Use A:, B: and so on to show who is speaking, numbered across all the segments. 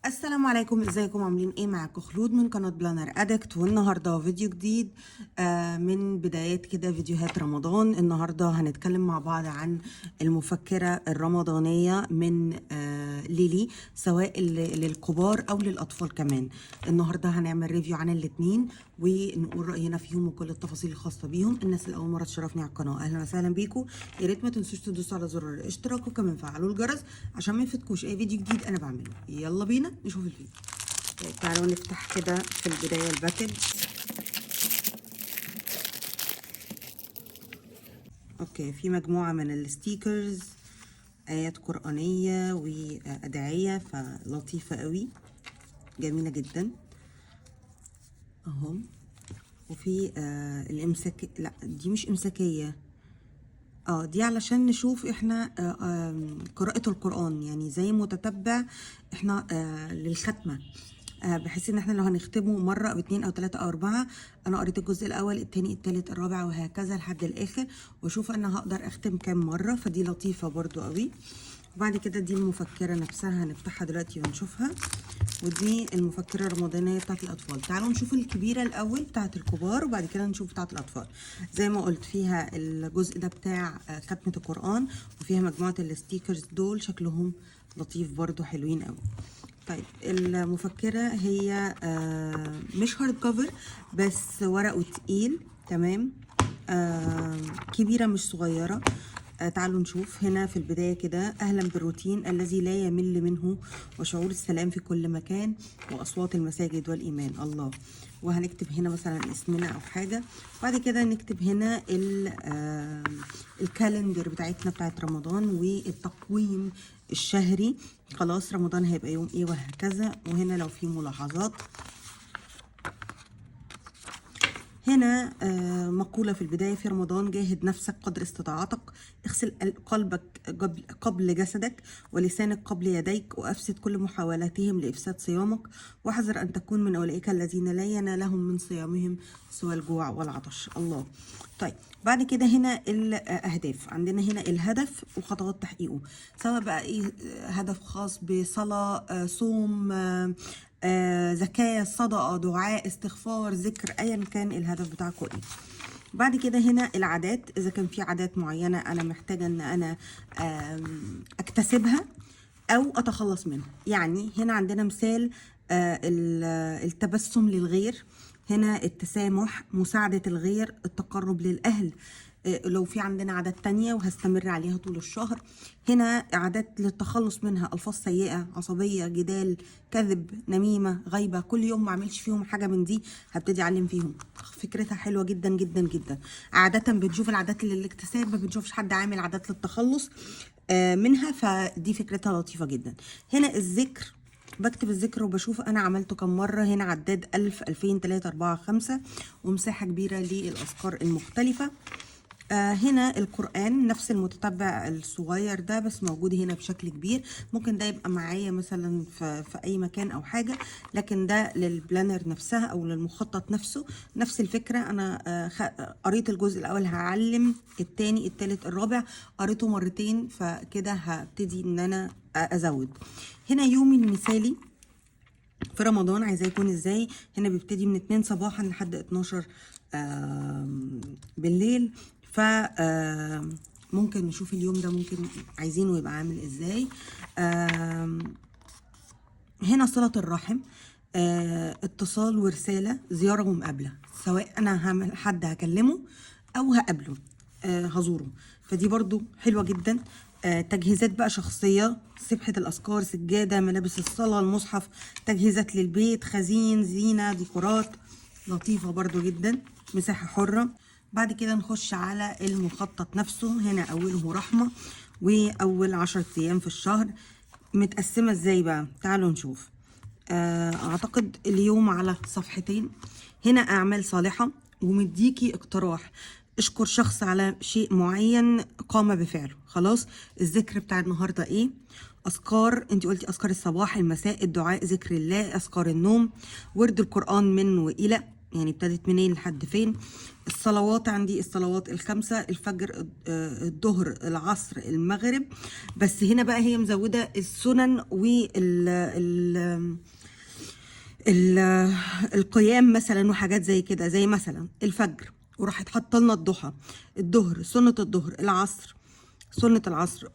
A: السلام عليكم، ازيكم؟ عاملين ايه؟ معاكم خلود من قناة بلانر ادكت، والنهاردة فيديو جديد من بدايات كده فيديوهات رمضان. النهاردة هنتكلم مع بعض عن المفكرة الرمضانية من ليلي، سواء للكبار او للاطفال كمان. النهاردة هنعمل ريفيو عن الاتنين ونقول رأينا فيهم وكل التفاصيل الخاصة بيهم. الناس اللي اول مرة تشرفني على القناة، اهلا وسهلا بيكم. يا ريت ما تنسوش تدوسوا على زر الاشتراك وكمان فعلوا الجرس عشان ما يفوتكوش اي فيديو جديد انا بعمله. يلا بينا نشوف الفيديو. تعالوا نفتح كده في البداية الباكج. اوكي، في مجموعة من الستيكرز، آيات قرآنية وأدعية، فلطيفة قوي، جميلة جدا اهو. وفي الامساك، لا دي مش امساكية، دي علشان نشوف احنا قراءة القرآن، يعني زي متتبع احنا للختمة، بحيث ان احنا لو هنختمه مرة او اتنين او تلاتة او اربعة، انا قريت الجزء الاول التاني التالت الرابع وهكذا لحد الاخر، واشوف انا هقدر اختم كام مرة، فدي لطيفة برضو قوي. وبعد كده دي المفكرة نفسها هنفتحها دلوقتي ونشوفها، ودي المفكرة الرمضانية بتاعت الأطفال. تعالوا نشوف الكبيرة الأول بتاعت الكبار وبعد كده نشوف بتاعت الأطفال. زي ما قلت فيها الجزء ده بتاع ختمة القرآن، وفيها مجموعة الستيكرز دول شكلهم لطيف برضو، حلوين قوي. طيب المفكرة هي مش هارد كفر، بس ورقه تقيل تمام، كبيرة مش صغيرة. تعالوا نشوف هنا في البداية كده: أهلا بالروتين الذي لا يمل منه، وشعور السلام في كل مكان، وأصوات المساجد والإيمان. الله. وهنكتب هنا مثلا اسمنا أو حاجة. بعد كده نكتب هنا الكالندر بتاعتنا بتاعت رمضان والتقويم الشهري، خلاص رمضان هيبقى يوم ايه وهكذا. وهنا لو في ملاحظات، هنا مقولة في البداية: في رمضان جاهد نفسك قدر استطاعتك، اغسل قلبك قبل جسدك، ولسانك قبل يديك، وأفسد كل محاولاتهم لإفساد صيامك، واحذر أن تكون من أولئك الذين لا ينالهم من صيامهم سوى الجوع والعطش. الله. طيب بعد كده هنا الأهداف، عندنا هنا الهدف وخطوات تحقيقه، سواء بقى إيه، هدف خاص بصلاة، صوم، زكاة، صدقة، دعاء، استغفار، ذكر، ايا كان الهدف بتاعكم ايه. بعد كده هنا العادات، اذا كان في عادات معينة انا محتاجة ان انا اكتسبها او اتخلص منها. يعني هنا عندنا مثال التبسم للغير، هنا التسامح، مساعدة الغير، التقرب للأهل. لو في عندنا عادات تانية وهستمر عليها طول الشهر. هنا عادات للتخلص منها: ألفاظ سيئة، عصبية، جدال، كذب، نميمة، غيبة. كل يوم ما اعملش فيهم حاجة من دي هبتدي أعلم فيهم. فكرتها حلوة جدا جدا جدا. عادة بنشوف العادات للاكتساب، ما بنشوفش حد عامل عادات للتخلص منها، فدي فكرتها لطيفة جدا. هنا الذكر، بكتب الذكر وبشوف انا عملته كم مره. هنا عداد 1000، 2000، 3، 4، 5، ومساحه كبيره للاذكار المختلفه. هنا القرآن، نفس المتتبع الصغير ده بس موجود هنا بشكل كبير. ممكن ده يبقى معايا مثلا في أي مكان أو حاجة، لكن ده للبلانر نفسها أو للمخطط نفسه. نفس الفكرة، أنا قريت الجزء الأول، هعلم التاني التالت الرابع، قريته مرتين، فكده هبتدي إن أنا أزود. هنا يومي المثالي في رمضان عايزاه يكون ازاي. هنا بيبتدي من 2 صباحا لحد 12 بالليل، ف ممكن نشوف اليوم ده ممكن عايزينه يبقى عامل ازاي. هنا صلة الرحم، اتصال ورسالة، زيارة ومقابلة، سواء انا هعمل حد هكلمه او هقابله، هزوره، فدي برضو حلوة جدا. تجهيزات بقى شخصية: سبحة الأذكار، سجادة، ملابس الصلاة، المصحف، تجهيزات للبيت، خزين، زينة، ديكورات، لطيفة برضو جدا، مساحة حرة. بعد كده نخش على المخطط نفسه. هنا أوله رحمة، وأول 10 أيام في الشهر متقسمة ازاي بقى. تعالوا نشوف. اعتقد اليوم على صفحتين. هنا اعمال صالحة، ومديكي اقتراح: اشكر شخص على شيء معين قام بفعله. خلاص. الذكر بتاع النهاردة ايه؟ اذكار، انت قلتي اذكار الصباح، المساء، الدعاء، ذكر الله، اذكار النوم، ورد القرآن من والى، يعني ابتدت منين لحد فين. الصلوات عندي الصلوات الخمسة، الفجر، الظهر، العصر، المغرب. بس هنا بقى هي مزودة السنن ال- القيام مثلا وحاجات زي كده، زي مثلا الفجر، وراحت حاطه لنا الضحى، الظهر سنة الظهر، العصر سنة العصر.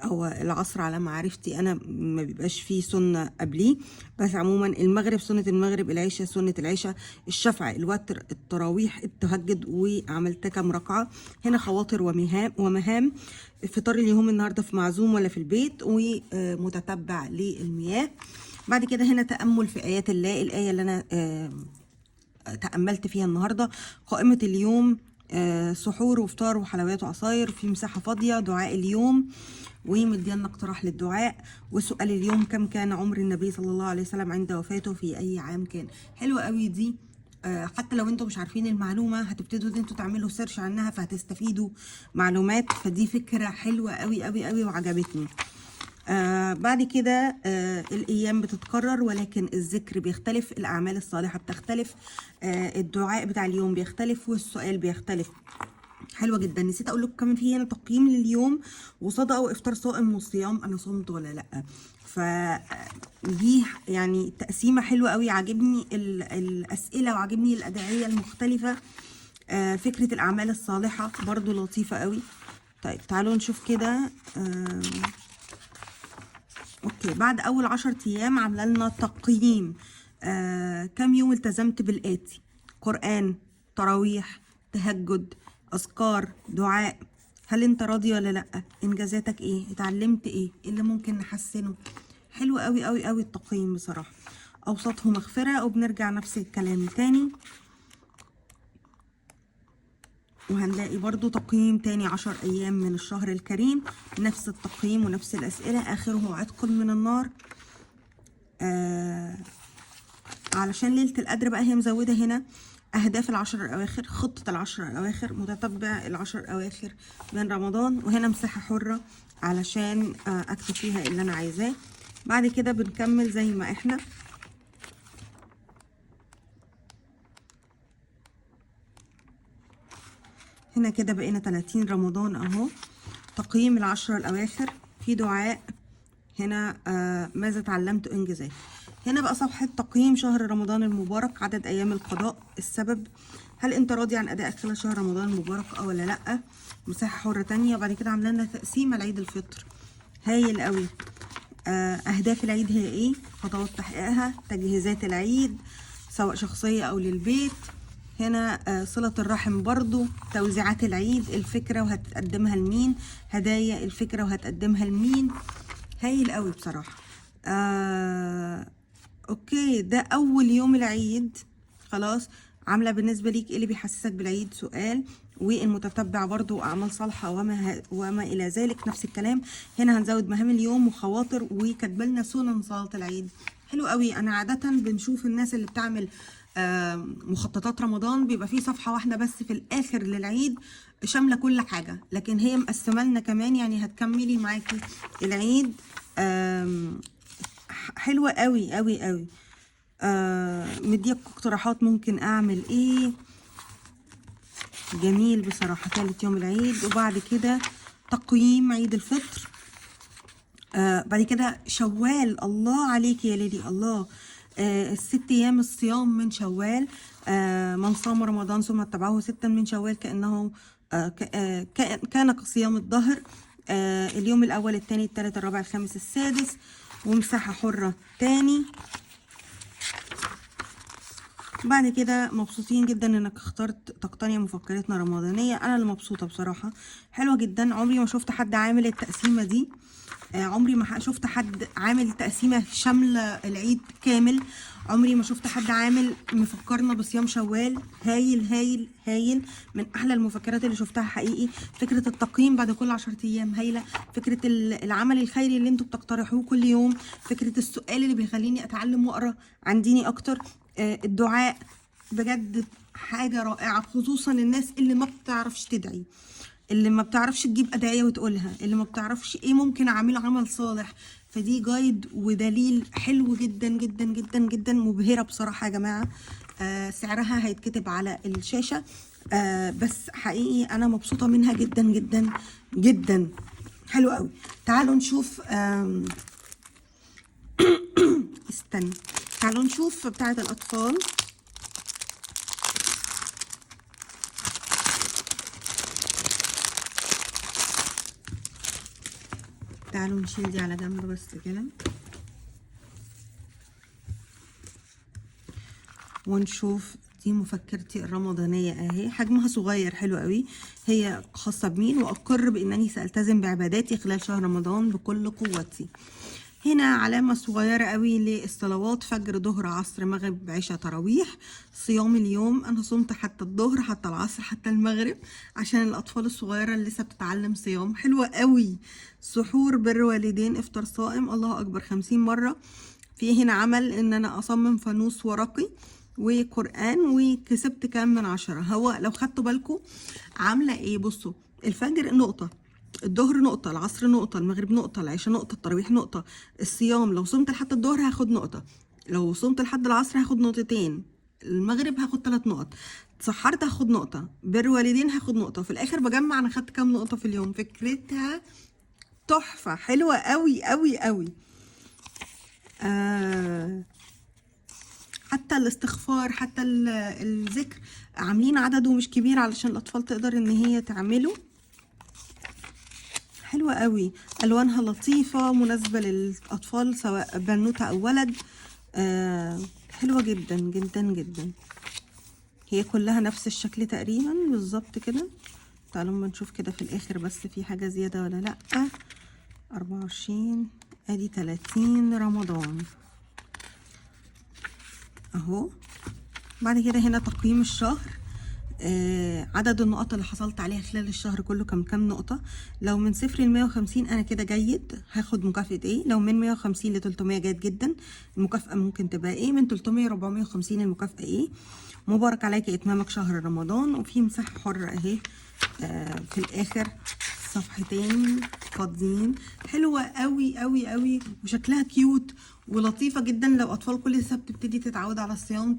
A: هو العصر على معرفتي انا ما بيبقاش فيه سنة قبليه، بس عموما المغرب سنة المغرب، العشاء سنة العشاء، الشفع، الوتر، التراويح، التهجد، وعملت كام ركعة. هنا خواطر ومهام. فطار اليوم النهارده في معزوم ولا في البيت، ومتتبع للمياه. بعد كده هنا تأمل في آيات الله، الآية اللي أنا تأملت فيها النهاردة. قائمة اليوم، سحور وفطار وحلويات وعصاير، في مساحة فاضية، دعاء اليوم، ومدينا اقتراح للدعاء، وسؤال اليوم: كم كان عمر النبي صلى الله عليه وسلم عند وفاته، في أي عام كان. حلوة قوي دي. حتى لو انتوا مش عارفين المعلومة هتبتدوا ان انتوا تعملوا سيرش عنها فهتستفيدوا معلومات، فدي فكرة حلوة قوي قوي قوي وعجبتني. بعد كده الأيام بتتكرر ولكن الذكر بيختلف، الأعمال الصالحة بتختلف، الدعاء بتاع اليوم بيختلف، والسؤال بيختلف. حلوة جدا. نسيت أقول لكم كمان في هنا تقييم لليوم، وصدقة وإفطار صائم والصيام، أنا صمت ولا لأ. فدي يعني تقسيمة حلوة قوي، عاجبني الأسئلة وعاجبني الأدعية المختلفة. فكرة الأعمال الصالحة برضو لطيفة قوي. طيب تعالوا نشوف كده. اوكي، بعد اول 10 ايام عامله لنا تقييم. كم يوم التزمت بالاتي: قرآن، تراويح، تهجد، اذكار، دعاء. هل انت راضي ولا لا؟ انجازاتك ايه؟ اتعلمت ايه اللي ممكن نحسنه؟ حلو قوي قوي قوي التقييم بصراحه. اوسطه مغفره، وبنرجع نفس الكلام تاني، وهنلاقي برضو تقييم تاني 10 أيام من الشهر الكريم، نفس التقييم ونفس الأسئلة، آخره عتق من النار. علشان ليلة القدر بقى هي مزودة هنا أهداف العشر الأواخر، خطة العشر الأواخر، متتبع العشر الأواخر من رمضان، وهنا مساحة حرة علشان أكتب فيها اللي أنا عايزاه. بعد كده بنكمل زي ما إحنا. هنا كده بقينا 30 رمضان أهو. تقييم العشر الأواخر، في دعاء هنا. ماذا تعلمت إنجازات. هنا بقى صفحة تقييم شهر رمضان المبارك، عدد أيام القضاء، السبب، هل أنت راضي عن أدائك خلال شهر رمضان المبارك أو ولا لأ. مساحة حرة تانية. بعد كده عاملة لنا تقسيمة لعيد الفطر، هايل قوي. أهداف العيد هي إيه، خطوات تحقيقها، تجهيزات العيد سواء شخصية أو للبيت. هنا صلة الرحم برضو، توزيعات العيد، الفكرة وهتقدمها لمين، هدايا، الفكرة وهتقدمها لمين. هايل قوي بصراحة. اوكي، ده اول يوم العيد. خلاص، عامله بالنسبه ليك ايه اللي بيحسسك بالعيد، سؤال، والمتتبع برضو اعمال صالحه وما الى ذلك، نفس الكلام. هنا هنزود مهام اليوم وخواطر، وكاتبه لنا سنن صلاه العيد. حلو قوي. انا عاده بنشوف الناس اللي بتعمل مخططات رمضان بيبقى فيه صفحه واحده بس في الاخر للعيد شامله كل حاجه، لكن هي مقسمه لنا كمان، يعني هتكملي معاكي العيد. حلوة قوي قوي قوي. مديك اقتراحات ممكن اعمل ايه. جميل بصراحة. ثالث يوم العيد، وبعد كده تقييم عيد الفطر. بعد كده شوال، الله عليك يا ليلي، الله. الست ايام الصيام من شوال. من صام رمضان ثم اتبعه 6 من شوال كأنه كان كصيام الدهر. اليوم الاول، الثاني، الثالث، الرابع، الخامس، السادس، ومساحة حرة تاني. بعد كده مبسوطين جدا انك اخترت تقتني مفكرتنا رمضانية، انا اللي مبسوطة بصراحة. حلوة جدا. عمري ما شفت حد عامل التقسيمة دي، عمري ما شفت حد عامل تقسيمة شاملة العيد كامل، عمري ما شفت حد عامل مفكرنا بصيام شوال. هايل هايل هايل، من احلى المفكرات اللي شفتها حقيقي. فكرة التقييم بعد كل 10 ايام هايلة. فكرة العمل الخيري اللي انتوا بتقترحوه كل يوم. فكرة السؤال اللي بيخليني اتعلم واقرا عن ديني اكتر. الدعاء بجد حاجة رائعة، خصوصا الناس اللي ما بتعرفش تدعي، اللي ما بتعرفش تجيب أدعية وتقولها، اللي ما بتعرفش ايه ممكن اعمله عمل صالح فدي جايد ودليل حلو جدا جدا جدا جدا، مبهرة بصراحة يا جماعة. سعرها هيتكتب على الشاشة. بس حقيقي انا مبسوطة منها جدا جدا جدا، حلو قوي. تعالوا نشوف استنى، تعالوا نشوف بتاعة الأطفال. تعالوا نشيل دي على جنب بس كده، ونشوف دي مفكرتي الرمضانية اهي، حجمها صغير حلو قوي. هي خاصة بمين؟ وأقر بأنني سألتزم بعباداتي خلال شهر رمضان بكل قوتي. هنا علامة صغيرة قوي للصلوات: فجر، ظهر، عصر، مغرب، عشاء، تراويح. صيام اليوم: أنا صمت حتى الظهر، حتى العصر، حتى المغرب، عشان الأطفال الصغيرة اللي لسه بتتعلم صيام. حلوة قوي. سحور، بر والدين، إفطار صائم، الله أكبر 50 مرة. في هنا عمل إن أنا أصمم فانوس ورقي وقرآن، وكسبت كام من 10. هو لو خدتوا بالكم عاملة إيه؟ بصوا، الفجر نقطة، الظهر نقطة، العصر نقطة، المغرب نقطة، العشاء نقطة، التراويح نقطة. الصيام لو صمت لحد الظهر هاخد نقطة، لو صمت لحد العصر هاخد نقطتين، المغرب هاخد 3 نقط، اتسحرت هاخد نقطة، بر والدين هاخد نقطة. في الآخر بجمع أنا خدت كام نقطة في اليوم. فكرتها تحفة، حلوة قوي قوي قوي. حتى الاستغفار، حتى الذكر عاملين عدده مش كبير علشان الأطفال تقدر إن هي تعمله. حلوة قوي، ألوانها لطيفة، مناسبة للأطفال سواء بنوتة أو ولد. حلوة جدا جدا جدا. هي كلها نفس الشكل تقريبا بالظبط كده. تعالوا ما نشوف كده في الآخر بس في حاجة زيادة ولا لأ. 24 ادي 30 رمضان اهو. بعد كده هنا تقييم الشهر، عدد النقط اللي حصلت عليها خلال الشهر كله كام نقطة. لو من 0 ل 150 أنا كده جيد، هاخد مكافأة إيه؟ لو من 150 ل 300 جيد جدا، المكافأة ممكن تبقى إيه؟ من 300 ل 450 المكافأة إيه؟ مبارك عليك إتمامك شهر رمضان. وفي مساحة حرة أهي في الآخر، صفحتين فاضيين. حلوة قوي قوي قوي، وشكلها كيوت ولطيفة جدا. لو أطفال كل سنة بتبتدي تتعود على الصيام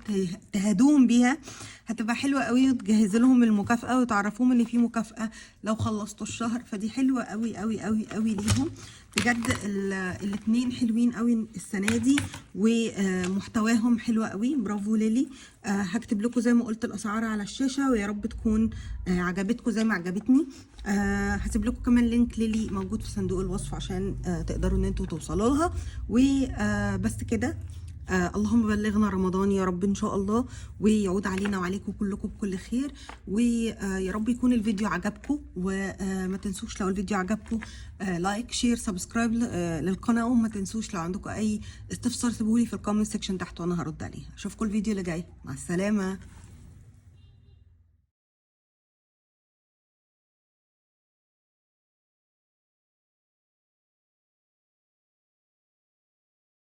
A: تهدوهم بيها، هتبقى حلوة قوي، وتجهز لهم المكافأة وتعرفوهم ان في مكافأة لو خلصتوا الشهر. فدي حلوة قوي قوي قوي قوي ليهم بجد. الاتنين حلوين قوي السنة دي، ومحتواهم حلوة قوي. برافو ليلي. هكتب لكم زي ما قلت الأسعار على الشاشة، ويا رب تكون عجبتكم زي ما عجبتني. هسيب لكم كمان لينك ليلي موجود في صندوق الوصف عشان تقدروا ان انتوا توصلوا لها. وبس كده. اللهم بلغنا رمضان يا رب ان شاء الله، ويعود علينا وعليكم كلكم بكل خير. ويا رب يكون الفيديو عجبكم، وما تنسوش لو الفيديو عجبكم لايك، شير، سبسكرايب للقناه. وما تنسوش لو عندكم اي استفسار سيبولي في الكومنت سيكشن تحت وانا هرد عليها. اشوفكم الفيديو اللي جاي. مع السلامه.